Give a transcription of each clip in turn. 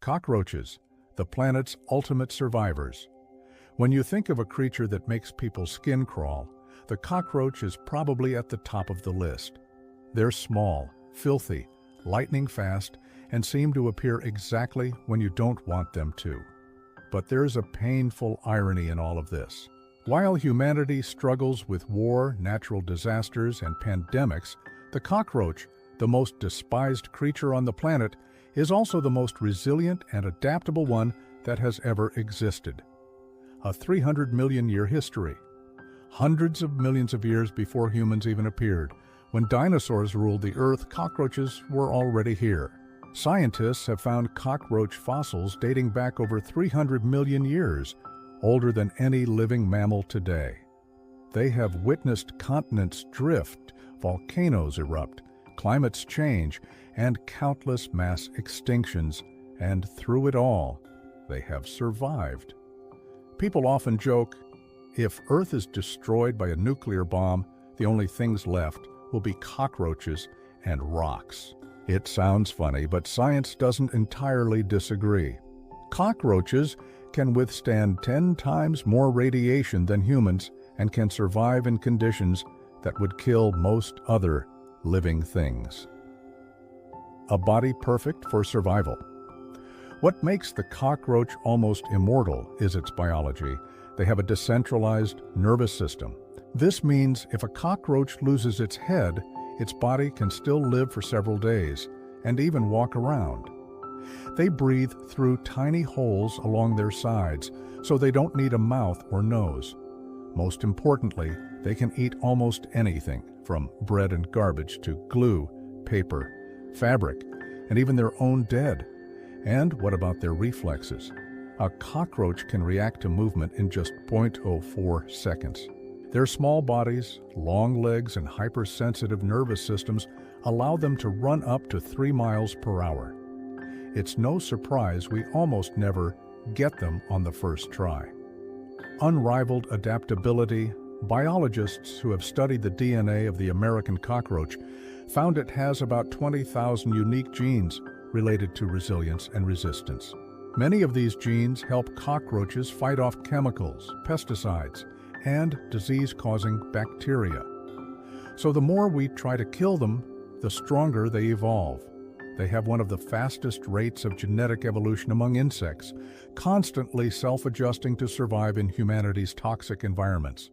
Cockroaches, the planet's ultimate survivors. When you think of a creature that makes people's skin crawl, the cockroach is probably at the top of the list. They're small, filthy, lightning fast, and seem to appear exactly when you don't want them to. But there's a painful irony in all of this. While humanity struggles with war, natural disasters, and pandemics, the cockroach, the most despised creature on the planet, is also the most resilient and adaptable one that has ever existed. A 300 million year history. Hundreds of millions of years before humans even appeared. When dinosaurs ruled the Earth, cockroaches were already here. Scientists have found cockroach fossils dating back over 300 million years, older than any living mammal today. They have witnessed continents drift, volcanoes erupt, climates change, and countless mass extinctions, and through it all, they have survived. People often joke, if Earth is destroyed by a nuclear bomb, the only things left will be cockroaches and rocks. It sounds funny, but science doesn't entirely disagree. Cockroaches can withstand 10 times more radiation than humans and can survive in conditions that would kill most other living things. A body perfect for survival. What makes the cockroach almost immortal is its biology. They have a decentralized nervous system. This means if a cockroach loses its head, its body can still live for several days and even walk around. They breathe through tiny holes along their sides, so they don't need a mouth or nose. Most importantly, they can eat almost anything, from bread and garbage to glue, paper, fabric, and even their own dead. And what about their reflexes? A cockroach can react to movement in just 0.04 seconds. Their small bodies, long legs, and hypersensitive nervous systems allow them to run up to 3 miles per hour. It's no surprise we almost never get them on the first try. Unrivaled adaptability. Biologists who have studied the DNA of the American cockroach found it has about 20,000 unique genes related to resilience and resistance. Many of these genes help cockroaches fight off chemicals, pesticides, and disease-causing bacteria. So the more we try to kill them, the stronger they evolve. They have one of the fastest rates of genetic evolution among insects, constantly self-adjusting to survive in humanity's toxic environments.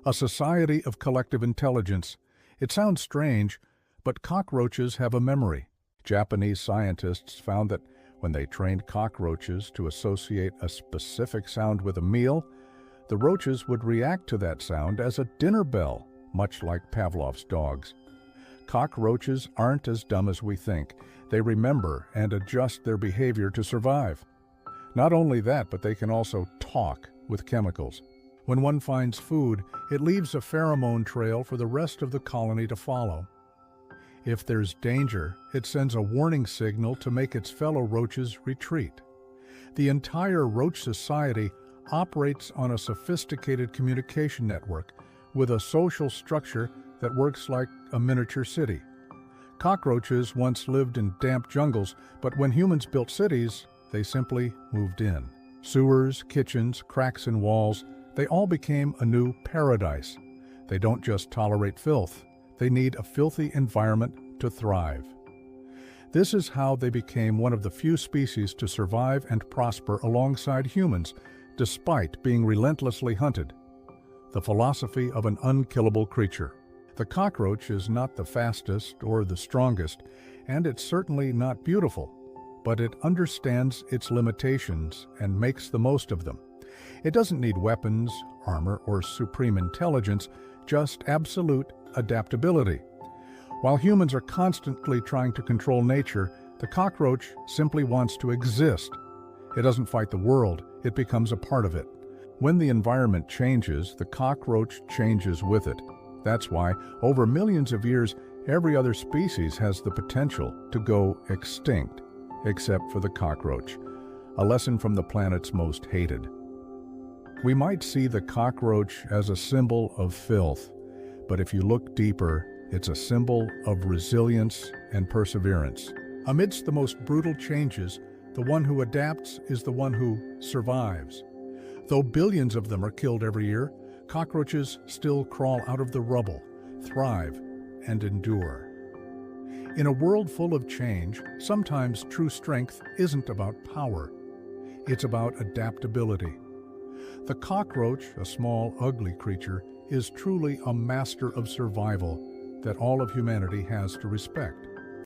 A society of collective intelligence. It sounds strange, but cockroaches have a memory. Japanese scientists found that when they trained cockroaches to associate a specific sound with a meal, the roaches would react to that sound as a dinner bell, much like Pavlov's dogs. Cockroaches aren't as dumb as we think. They remember and adjust their behavior to survive. Not only that, but they can also talk with chemicals. When one finds food, it leaves a pheromone trail for the rest of the colony to follow. If there's danger, it sends a warning signal to make its fellow roaches retreat. The entire roach society operates on a sophisticated communication network with a social structure that works like a miniature city. Cockroaches once lived in damp jungles, but when humans built cities, they simply moved in. Sewers, kitchens, cracks in walls, they all became a new paradise. They don't just tolerate filth, they need a filthy environment to thrive. This is how they became one of the few species to survive and prosper alongside humans, despite being relentlessly hunted. The philosophy of an unkillable creature. The cockroach is not the fastest or the strongest, and it's certainly not beautiful, but it understands its limitations and makes the most of them. It doesn't need weapons, armor, or supreme intelligence, just absolute adaptability. While humans are constantly trying to control nature, the cockroach simply wants to exist. It doesn't fight the world, it becomes a part of it. When the environment changes, the cockroach changes with it. That's why, over millions of years, every other species has the potential to go extinct, except for the cockroach. A lesson from the planet's most hated. We might see the cockroach as a symbol of filth, but if you look deeper, it's a symbol of resilience and perseverance. Amidst the most brutal changes, The one who adapts is the one who survives. Though billions of them are killed every year, cockroaches still crawl out of the rubble, thrive, and endure. In a world full of change, sometimes true strength isn't about power. It's about adaptability. The cockroach, a small, ugly creature, is truly a master of survival that all of humanity has to respect.